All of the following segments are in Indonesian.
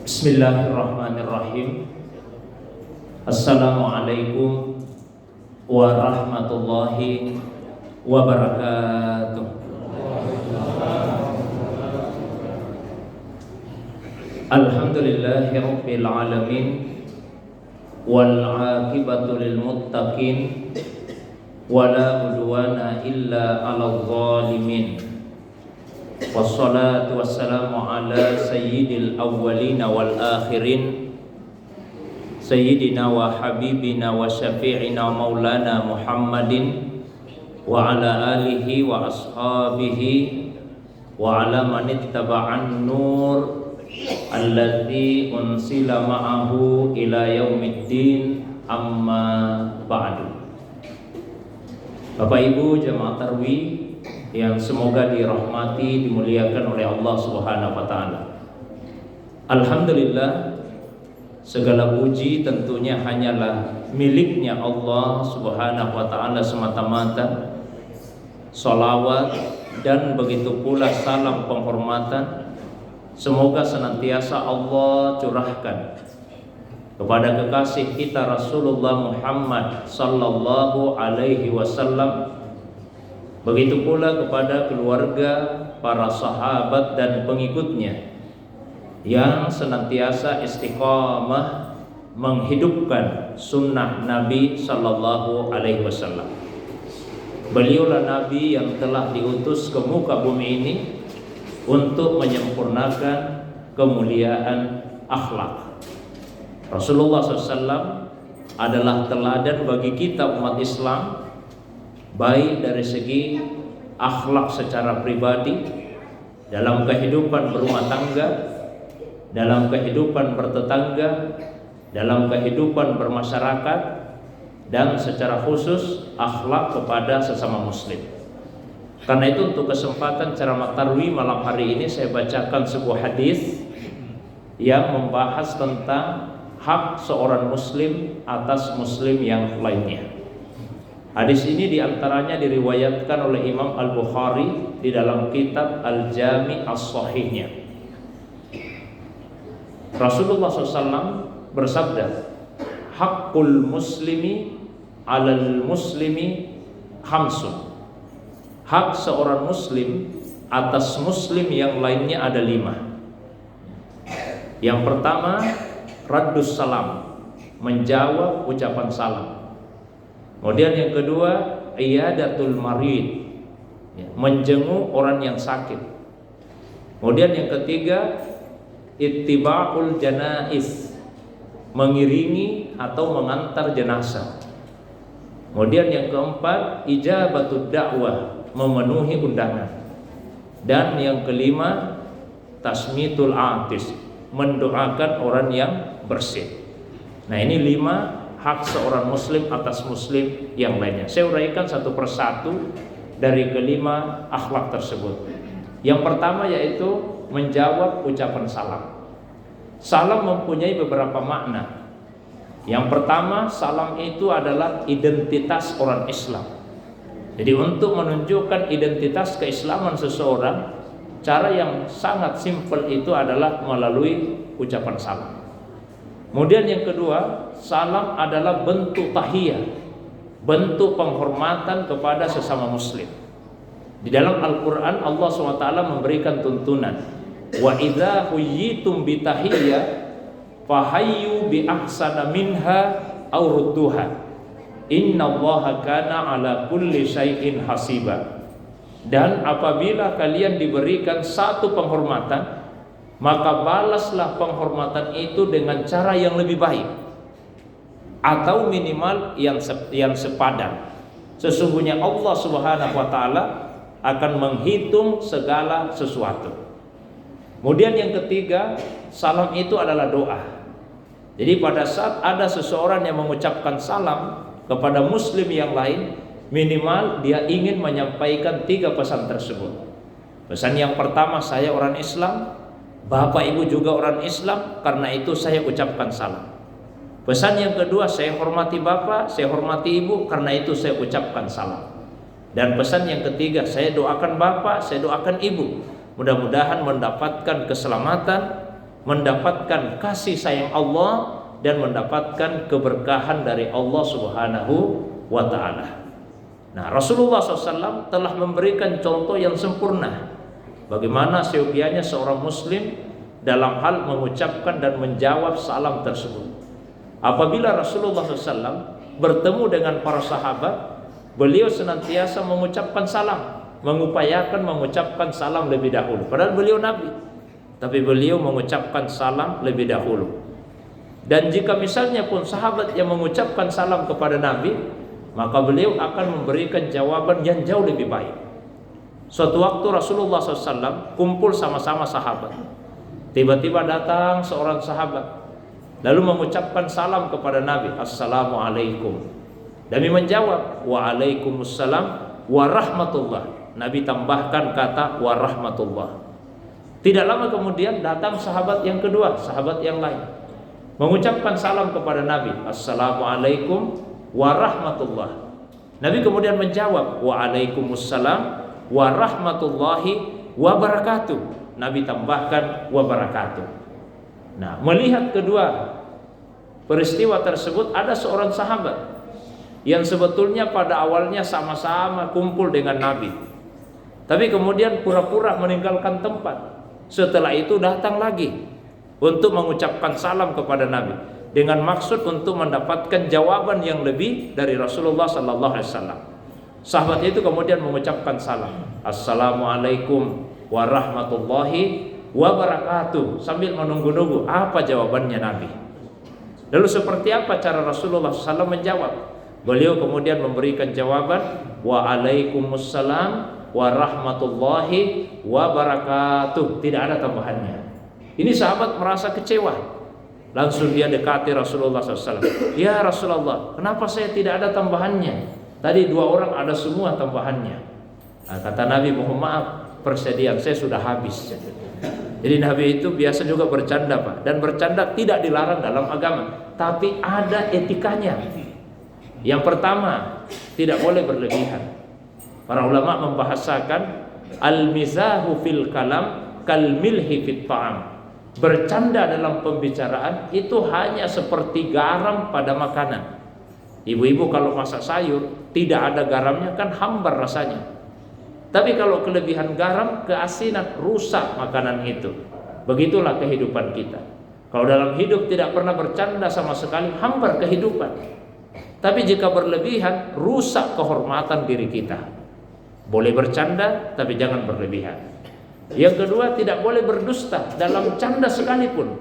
Bismillahirrahmanirrahim. Assalamualaikum warahmatullahi wabarakatuh. Alhamdulillahi rabbil alamin, wal aqibatu lil muttaqin, wala udwana illa 'alal zalimin. Wassalatu wassalamu ala sayyidil awwalin wal akhirin, sayyidina wa habibina wa syafi'ina maulana Muhammadin wa ala alihi wa ashabihi wa ala man ittaba'an nur alladzi unsila ma'ahu ila yaumiddin, amma ba'du. Bapak Ibu jamaah tarwih yang semoga dirahmati, dimuliakan oleh Allah Subhanahu wa taala. Alhamdulillah, segala puji tentunya hanyalah miliknya Allah Subhanahu wa taala semata-mata. Shalawat dan begitu pula salam penghormatan semoga senantiasa Allah curahkan kepada kekasih kita Rasulullah Muhammad sallallahu alaihi wasallam, begitu pula kepada keluarga, para sahabat dan pengikutnya yang senantiasa istiqamah menghidupkan sunnah Nabi sallallahu alaihi wasallam. Beliaulah Nabi yang telah diutus ke muka bumi ini untuk menyempurnakan kemuliaan akhlak. Rasulullah SAW adalah teladan bagi kita umat Islam, baik dari segi akhlak secara pribadi, dalam kehidupan berumah tangga, dalam kehidupan bertetangga, dalam kehidupan bermasyarakat, dan secara khusus akhlak kepada sesama muslim. Karena itu untuk kesempatan ceramah tarwih malam hari ini saya bacakan sebuah hadis yang membahas tentang hak seorang muslim atas muslim yang lainnya. Hadis ini diantaranya diriwayatkan oleh Imam Al-Bukhari di dalam kitab Al-Jami' As-Sahihnya. Rasulullah SAW bersabda, "Haqqul muslimi 'alal muslimi khamsun." Hak seorang muslim atas muslim yang lainnya ada 5. Yang pertama, raddus salam, menjawab ucapan salam. Kemudian yang kedua, iyadatul marid, menjenguk orang yang sakit. Kemudian yang ketiga, ittiba'ul janaiz, mengiringi atau mengantar jenazah. Kemudian yang keempat, ijabatud dakwah, memenuhi undangan. Dan yang kelima, tasmitul atis, mendoakan orang yang bersih. Nah, ini 5 hak seorang muslim atas muslim yang lainnya. Saya uraikan satu persatu dari kelima akhlak tersebut. Yang pertama yaitu menjawab ucapan salam. Salam mempunyai beberapa makna. Yang pertama, salam itu adalah identitas orang Islam. Jadi untuk menunjukkan identitas keislaman seseorang, cara yang sangat simpel itu adalah melalui ucapan salam. Kemudian yang kedua, salam adalah bentuk tahiyah, bentuk penghormatan kepada sesama muslim. Di dalam Al-Quran Allah SWT memberikan tuntunan, wa idza huyyitum bitahiyyah fahayyu bi ahsana minha aw rudduha innallaha kana ala kulli syai'in hasiba. Dan apabila kalian diberikan satu penghormatan, maka balaslah penghormatan itu dengan cara yang lebih baik, atau minimal yang sepadan. Sesungguhnya Allah Subhanahu wa taala akan menghitung segala sesuatu. Kemudian yang ketiga, salam itu adalah doa. Jadi pada saat ada seseorang yang mengucapkan salam kepada muslim yang lain, minimal dia ingin menyampaikan 3 pesan tersebut. Pesan yang pertama, saya orang Islam, Bapak Ibu juga orang Islam, karena itu saya ucapkan salam. Pesan yang kedua, saya hormati Bapak, saya hormati Ibu, karena itu saya ucapkan salam. Dan pesan yang ketiga, saya doakan Bapak, saya doakan Ibu, mudah-mudahan mendapatkan keselamatan, mendapatkan kasih sayang Allah dan mendapatkan keberkahan dari Allah Subhanahu wa ta'ala. Nah, Rasulullah SAW telah memberikan contoh yang sempurna bagaimana seyogianya seorang muslim dalam hal mengucapkan dan menjawab salam tersebut. Apabila Rasulullah SAW bertemu dengan para sahabat, beliau senantiasa mengucapkan salam, mengupayakan mengucapkan salam lebih dahulu. Padahal beliau Nabi, tapi beliau mengucapkan salam lebih dahulu. Dan jika misalnya pun sahabat yang mengucapkan salam kepada Nabi, maka beliau akan memberikan jawaban yang jauh lebih baik. Suatu waktu Rasulullah SAW kumpul sama-sama sahabat. Tiba-tiba datang seorang sahabat, lalu mengucapkan salam kepada Nabi, Assalamualaikum. Nabi menjawab, Waalaikumsalam warahmatullah. Nabi tambahkan kata warahmatullah. Tidak lama kemudian datang sahabat yang kedua, sahabat yang lain, mengucapkan salam kepada Nabi, Assalamualaikum warahmatullah. Nabi kemudian menjawab, Waalaikumsalam warahmatullahi wabarakatuh. Nabi tambahkan wabarakatuh. Nah, melihat kedua peristiwa tersebut, ada seorang sahabat yang sebetulnya pada awalnya sama-sama kumpul dengan Nabi, tapi kemudian pura-pura meninggalkan tempat. Setelah itu datang lagi untuk mengucapkan salam kepada Nabi dengan maksud untuk mendapatkan jawaban yang lebih dari Rasulullah sallallahu alaihi wasallam. Sahabat itu kemudian mengucapkan salam, Assalamualaikum warahmatullahi wabarakatuh, sambil menunggu-nunggu apa jawabannya Nabi. Lalu seperti apa cara Rasulullah SAW menjawab? Beliau kemudian memberikan jawaban, Waalaikumsalam warahmatullahi wabarakatuh. Tidak ada tambahannya. Ini sahabat merasa kecewa. Langsung dia dekati Rasulullah SAW. Ya Rasulullah, kenapa saya tidak ada tambahannya? Tadi dua orang ada semua tambahannya. Nah, kata Nabi, mohon maaf, persediaan saya sudah habis. Jadi Nabi itu biasa juga bercanda, Pak. Dan bercanda tidak dilarang dalam agama, tapi ada etikanya. Yang pertama, tidak boleh berlebihan. Para ulama membahasakan al-mizahu fil kalam kal milhi fit ta'am. Bercanda dalam pembicaraan itu hanya seperti garam pada makanan. Ibu-ibu kalau masak sayur tidak ada garamnya kan hambar rasanya. Tapi kalau kelebihan garam, keasinan, rusak makanan itu. Begitulah kehidupan kita. Kalau dalam hidup tidak pernah bercanda sama sekali, hambar kehidupan. Tapi jika berlebihan, rusak kehormatan diri kita. Boleh bercanda, tapi jangan berlebihan. Yang kedua, tidak boleh berdusta dalam canda sekalipun.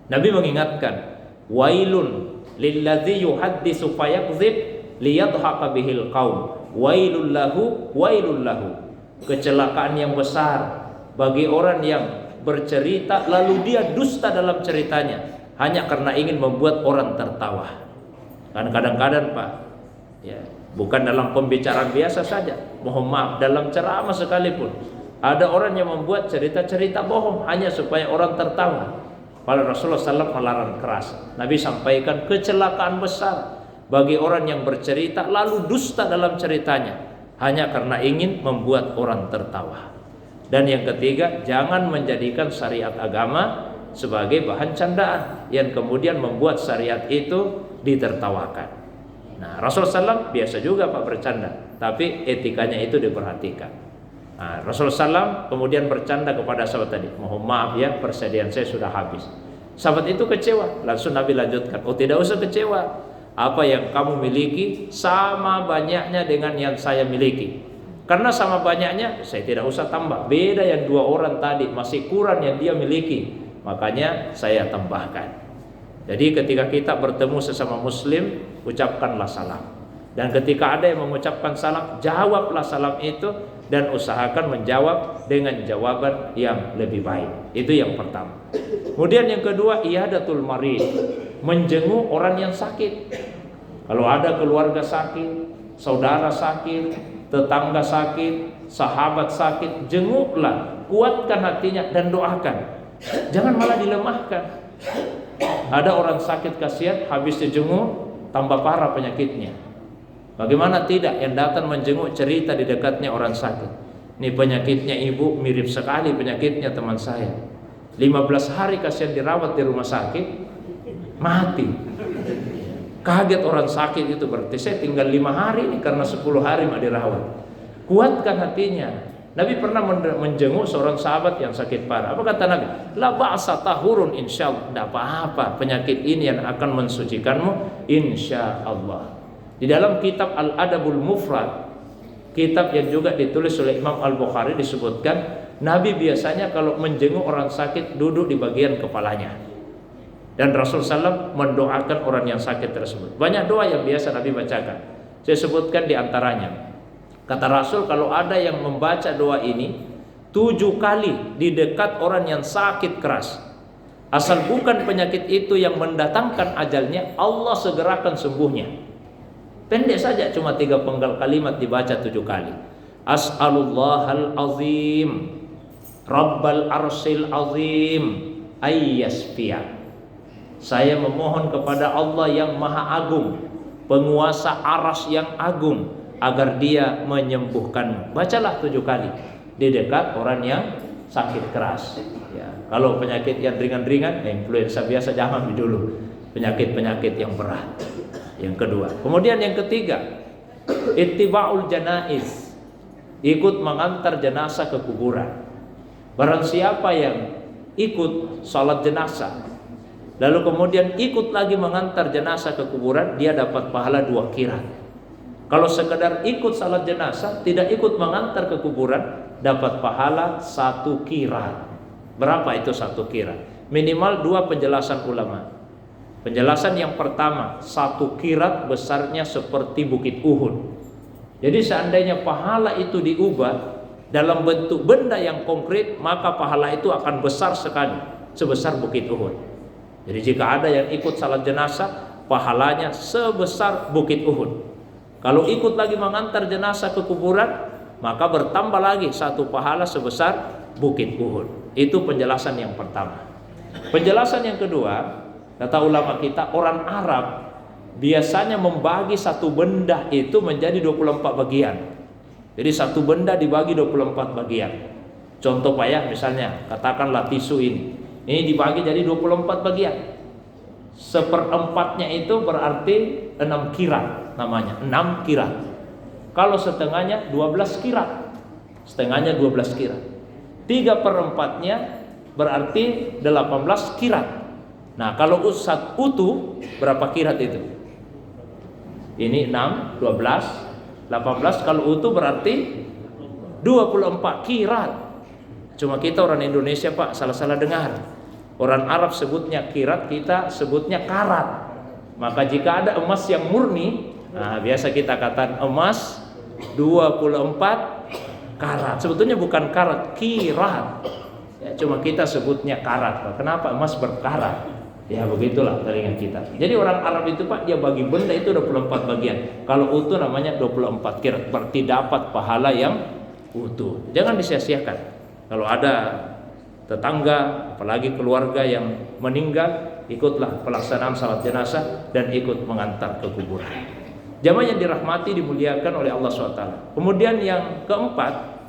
Nabi mengingatkan, wailun lilladzi yuhaddisu fayakdzib liyadhhaqa bihil qaum. Wailul lahu, wailul lahu. Kecelakaan yang besar bagi orang yang bercerita lalu dia dusta dalam ceritanya hanya karena ingin membuat orang tertawa. Kan kadang-kadang, Pak, ya, bukan dalam pembicaraan biasa saja, mohon maaf, dalam ceramah sekalipun ada orang yang membuat cerita-cerita bohong hanya supaya orang tertawa. Padahal Rasulullah SAW melarang keras. Nabi sampaikan kecelakaan besar bagi orang yang bercerita lalu dusta dalam ceritanya hanya karena ingin membuat orang tertawa. Dan yang ketiga, jangan menjadikan syariat agama sebagai bahan candaan yang kemudian membuat syariat itu ditertawakan. Nah, Rasulullah SAW biasa juga Pak bercanda, tapi etikanya itu diperhatikan. Nah, Rasulullah SAW kemudian bercanda kepada sahabat tadi, mohon maaf ya, persediaan saya sudah habis. Sahabat itu kecewa. Langsung Nabi lanjutkan, oh tidak usah kecewa. Apa yang kamu miliki sama banyaknya dengan yang saya miliki. Karena sama banyaknya saya tidak usah tambah. Beda yang dua orang tadi, masih kurang yang dia miliki, makanya saya tambahkan. Jadi ketika kita bertemu sesama muslim, ucapkanlah salam. Dan ketika ada yang mengucapkan salam, jawablah salam itu dan usahakan menjawab dengan jawaban yang lebih baik. Itu yang pertama. Kemudian yang kedua, iyadatul marid, menjenguk orang yang sakit. Kalau ada keluarga sakit, saudara sakit, tetangga sakit, sahabat sakit, jenguklah, kuatkan hatinya dan doakan. Jangan malah dilemahkan. Ada orang sakit, kasihan, habis dijenguk tambah parah penyakitnya. Bagaimana tidak yang datang menjenguk cerita di dekatnya orang sakit, ini penyakitnya ibu mirip sekali penyakitnya teman saya. 15 hari kasihan dirawat di rumah sakit, mati. Kaget orang sakit itu, berarti saya tinggal 5 hari nih karena 10 hari mah dirawat. Kuatkan hatinya. Nabi pernah menjenguk seorang sahabat yang sakit parah. Apa kata Nabi? La ba'sa tahurun insyaallah. Tidak apa-apa, penyakit ini yang akan mensucikanmu insyaallah. Di dalam kitab Al-Adabul Mufrad, kitab yang juga ditulis oleh Imam Al-Bukhari, disebutkan Nabi biasanya kalau menjenguk orang sakit duduk di bagian kepalanya. Dan Rasul SAW mendoakan orang yang sakit tersebut. Banyak doa yang biasa Nabi bacakan. Saya sebutkan di antaranya. Kata Rasul, kalau ada yang membaca doa ini 7 kali di dekat orang yang sakit keras, asal bukan penyakit itu yang mendatangkan ajalnya, Allah segerakan sembuhnya. Pendek saja, cuma 3 penggal kalimat dibaca 7 kali. As'alullahal azim Rabbal arsil azim ayyasfiya. Saya memohon kepada Allah yang maha agung, penguasa aras yang agung, agar dia menyembuhkanmu. Bacalah 7 kali di dekat orang yang sakit keras. Ya, kalau penyakit yang ringan-ringan, influenza biasa jangan dulu. Penyakit-penyakit yang berat. Yang kedua. Kemudian yang ketiga, ittiba'ul janaiz. Ikut mengantar jenazah ke kuburan. Barang siapa yang ikut salat jenazah, lalu kemudian ikut lagi mengantar jenazah ke kuburan, dia dapat pahala 2 qirat. Kalau sekedar ikut salat jenazah, tidak ikut mengantar ke kuburan, dapat pahala 1 qirat. Berapa itu 1 qirat? Minimal 2 penjelasan ulama. Penjelasan yang pertama, 1 qirat besarnya seperti bukit Uhud. Jadi seandainya pahala itu diubah dalam bentuk benda yang konkret, maka pahala itu akan besar sekali, sebesar bukit Uhud. Jadi jika ada yang ikut salat jenazah, pahalanya sebesar bukit Uhud. Kalau ikut lagi mengantar jenazah ke kuburan, maka bertambah lagi 1 pahala sebesar bukit Uhud. Itu penjelasan yang pertama. Penjelasan yang kedua, kata ulama kita, orang Arab biasanya membagi 1 benda itu menjadi 24 bagian. Jadi 1 benda dibagi 24 bagian. Contoh Pak ya, misalnya katakanlah tisu ini dibagi jadi 24 bagian. 1/4-nya itu berarti 6 qirat namanya, 6 qirat. Kalau setengahnya 12 qirat. Setengahnya 12 qirat. 3/4-nya berarti 18 qirat. Nah, kalau utuh berapa qirat itu? Ini 6, 12, 18. Kalau utuh berarti 24 qirat. Cuma kita orang Indonesia Pak salah-salah dengar. Orang Arab sebutnya qirat, kita sebutnya karat. Maka jika ada emas yang murni, nah biasa kita katakan emas 24 karat. Sebetulnya bukan karat, qirat. Ya, cuma kita sebutnya karat. Kenapa emas berkarat? Ya begitulah telinga kita. Jadi orang Arab itu Pak, dia bagi benda itu 24 bagian. Kalau utuh namanya 24 qirat, berarti dapat pahala yang utuh. Jangan disia-siakan. Kalau ada tetangga, apalagi keluarga yang meninggal, ikutlah pelaksanaan salat jenazah dan ikut mengantar ke kuburan. Jamaah yang dirahmati, dimuliakan oleh Allah SWT. Kemudian yang keempat,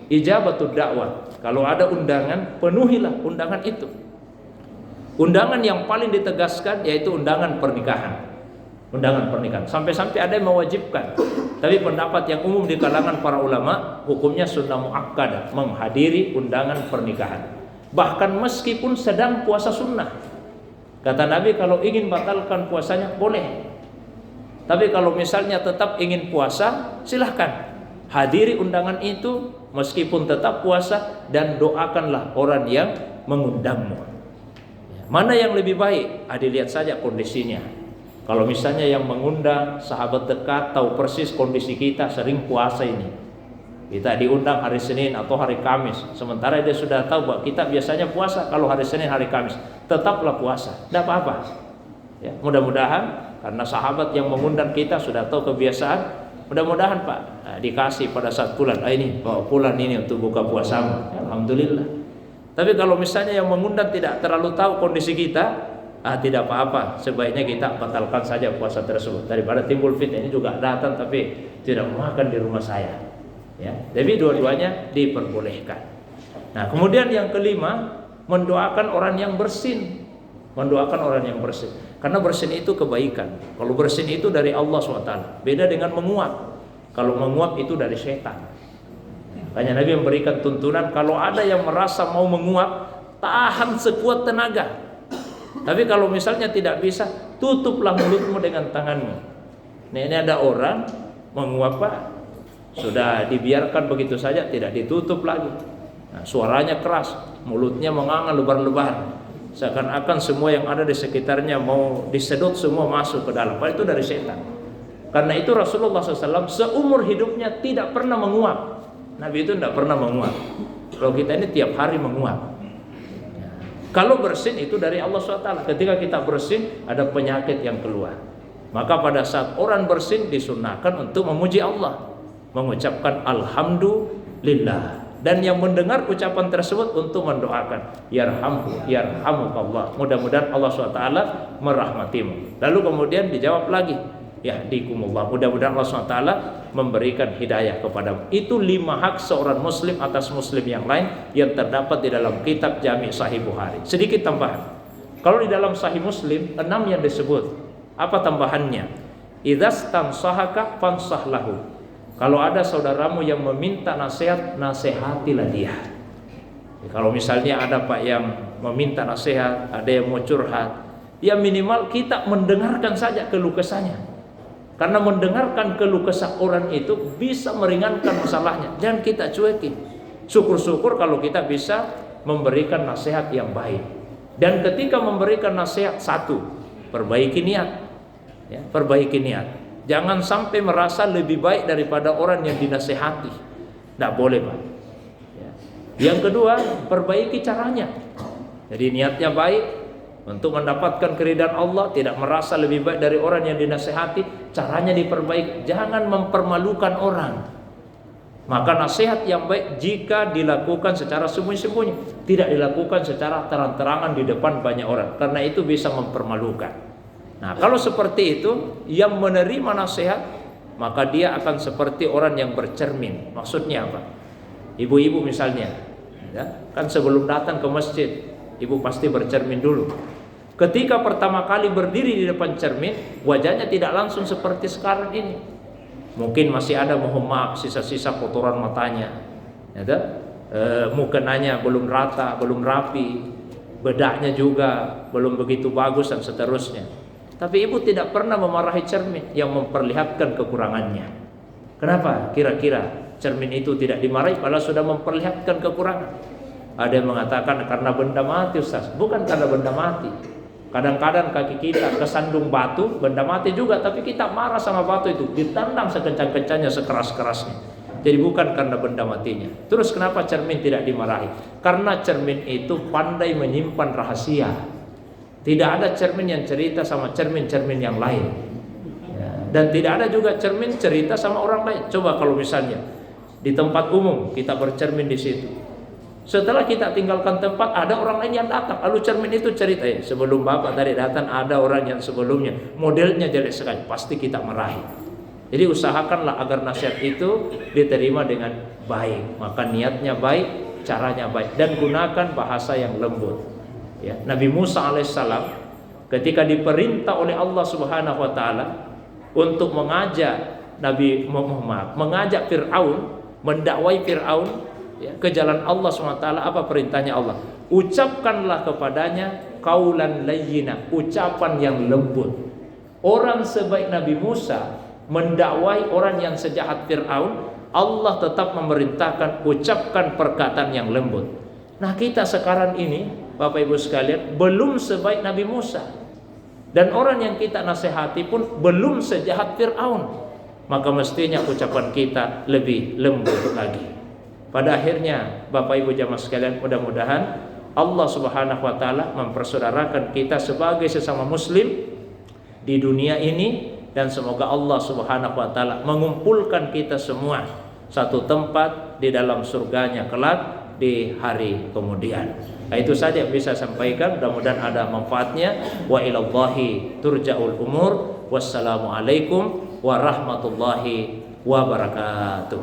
ijabatud dakwah. Kalau ada undangan, penuhilah undangan itu. Undangan yang paling ditegaskan yaitu undangan pernikahan. Undangan pernikahan. Sampai-sampai ada yang mewajibkan. Tapi pendapat yang umum di kalangan para ulama, hukumnya sunnah muakkadah, menghadiri undangan pernikahan. Bahkan meskipun sedang puasa sunnah. Kata Nabi, kalau ingin batalkan puasanya boleh. Tapi kalau misalnya tetap ingin puasa, silahkan hadiri undangan itu meskipun tetap puasa, dan doakanlah orang yang mengundangmu. Mana yang lebih baik? Dilihat saja kondisinya. Kalau misalnya yang mengundang sahabat dekat, tahu persis kondisi kita, sering puasa ini, kita diundang hari Senin atau hari Kamis, sementara dia sudah tahu bahwa kita biasanya puasa kalau hari Senin, hari Kamis, tetaplah puasa, tidak apa-apa ya. Mudah-mudahan karena sahabat yang mengundang kita sudah tahu kebiasaan, mudah-mudahan Pak dikasih pada saat pulang, ini bawa pulang ini untuk buka puasamu ya, Alhamdulillah. Tapi kalau misalnya yang mengundang tidak terlalu tahu kondisi kita, tidak apa-apa, sebaiknya kita batalkan saja puasa tersebut daripada timbul fitnah. Ini juga datang tapi tidak makan di rumah saya ya. Jadi dua-duanya diperbolehkan. Nah kemudian yang kelima, mendoakan orang yang bersin. Mendoakan orang yang bersin. Karena bersin itu kebaikan. Kalau bersin itu dari Allah SWT. Beda dengan menguap. Kalau menguap itu dari setan. Hanya Nabi memberikan tuntunan, kalau ada yang merasa mau menguap, tahan sekuat tenaga. Tapi kalau misalnya tidak bisa, tutuplah mulutmu dengan tanganmu. Nah, ini ada orang menguap, Pak, sudah dibiarkan begitu saja, tidak ditutup lagi. Nah, suaranya keras, mulutnya menganga lebar-lebar, seakan-akan semua yang ada di sekitarnya mau disedot semua masuk ke dalam. Padahal itu dari setan. Karena itu Rasulullah SAW seumur hidupnya tidak pernah menguap. Nabi itu tidak pernah menguap. Kalau kita ini tiap hari menguap. Ya. Kalau bersin itu dari Allah SWT. Ketika kita bersin ada penyakit yang keluar. Maka pada saat orang bersin disunahkan untuk memuji Allah, mengucapkan Alhamdulillah. Dan yang mendengar ucapan tersebut untuk mendoakan yarhamukallah. Mudah-mudahan Allah SWT merahmatimu. Lalu kemudian dijawab lagi, yahdikumullah. Mudah-mudahan Allah SWT memberikan hidayah kepadamu. Itu 5 hak seorang muslim atas muslim yang lain yang terdapat di dalam kitab Jami' Sahih Bukhari. Sedikit tambahan. Kalau di dalam Sahih Muslim 6 yang disebut. Apa tambahannya? Idzastansahaka fansah lahu. Kalau ada saudaramu yang meminta nasihat, nasihatilah dia. Kalau misalnya ada Pak yang meminta nasihat, ada yang mau curhat, ya minimal kita mendengarkan saja keluh kesahnya. Karena mendengarkan keluh kesah orang itu bisa meringankan masalahnya. Jangan kita cuekin. Syukur-syukur kalau kita bisa memberikan nasihat yang baik. Dan ketika memberikan nasihat, satu, perbaiki niat. Ya, perbaiki niat. Jangan sampai merasa lebih baik daripada orang yang dinasehati. Tidak boleh, Pak. Ya. Yang kedua, perbaiki caranya. Jadi niatnya baik untuk mendapatkan keridhaan Allah, tidak merasa lebih baik dari orang yang dinasehati. Caranya diperbaiki. Jangan mempermalukan orang. Maka nasihat yang baik jika dilakukan secara sembunyi-sembunyi, tidak dilakukan secara terang-terangan di depan banyak orang, karena itu bisa mempermalukan. Nah, kalau seperti itu, yang menerima nasihat, maka dia akan seperti orang yang bercermin. Maksudnya apa? Ibu-ibu misalnya, ya, kan sebelum datang ke masjid, ibu pasti bercermin dulu. Ketika pertama kali berdiri di depan cermin, wajahnya tidak langsung seperti sekarang ini. Mungkin masih ada, mohon maaf, sisa-sisa kotoran matanya, ya, mukanya belum rata, belum rapi, bedaknya juga belum begitu bagus dan seterusnya. Tapi ibu tidak pernah memarahi cermin yang memperlihatkan kekurangannya. Kenapa? Kira-kira cermin itu tidak dimarahi padahal sudah memperlihatkan kekurangan. Ada yang mengatakan karena benda mati, Ustaz. Bukan karena benda mati. Kadang-kadang kaki kita kesandung batu, benda mati juga, tapi kita marah sama batu itu, ditendang sekencang-kencangnya, sekeras-kerasnya. Jadi bukan karena benda matinya. Terus kenapa cermin tidak dimarahi? Karena cermin itu pandai menyimpan rahasia. Tidak ada cermin yang cerita sama cermin-cermin yang lain, ya. Dan tidak ada juga cermin cerita sama orang lain. Coba kalau misalnya di tempat umum kita bercermin di situ, setelah kita tinggalkan tempat ada orang lain yang datang, lalu cermin itu cerita, sebelum bapak tadi datang ada orang yang sebelumnya modelnya jelek sekali, pasti kita marahi. Jadi usahakanlah agar nasihat itu diterima dengan baik. Maka niatnya baik, caranya baik, dan gunakan bahasa yang lembut. Ya, Nabi Musa alaihissalam ketika diperintah oleh Allah Subhanahu wa taala untuk mengajak mengajak Fir'aun, mendakwai Fir'aun, ya, ke jalan Allah Subhanahu wa taala, apa perintahnya Allah? Ucapkanlah kepadanya qaulan layyina, ucapan yang lembut. Orang sebaik Nabi Musa mendakwai orang yang sejahat Fir'aun, Allah tetap memerintahkan ucapkan perkataan yang lembut. Nah, kita sekarang ini Bapak Ibu sekalian belum sebaik Nabi Musa, dan orang yang kita nasihati pun belum sejahat Fir'aun. Maka mestinya ucapan kita lebih lembut lagi. Pada akhirnya Bapak Ibu jamaah sekalian, mudah-mudahan Allah Subhanahu wa taala mempersaudarakan kita sebagai sesama muslim di dunia ini, dan semoga Allah Subhanahu wa taala mengumpulkan kita semua satu tempat di dalam surganya kelak di hari kemudian. Nah, itu saja yang bisa saya sampaikan, mudah-mudahan ada manfaatnya. Wa ilallahi turja'ul umur. Wassalamualaikum warahmatullahi wabarakatuh.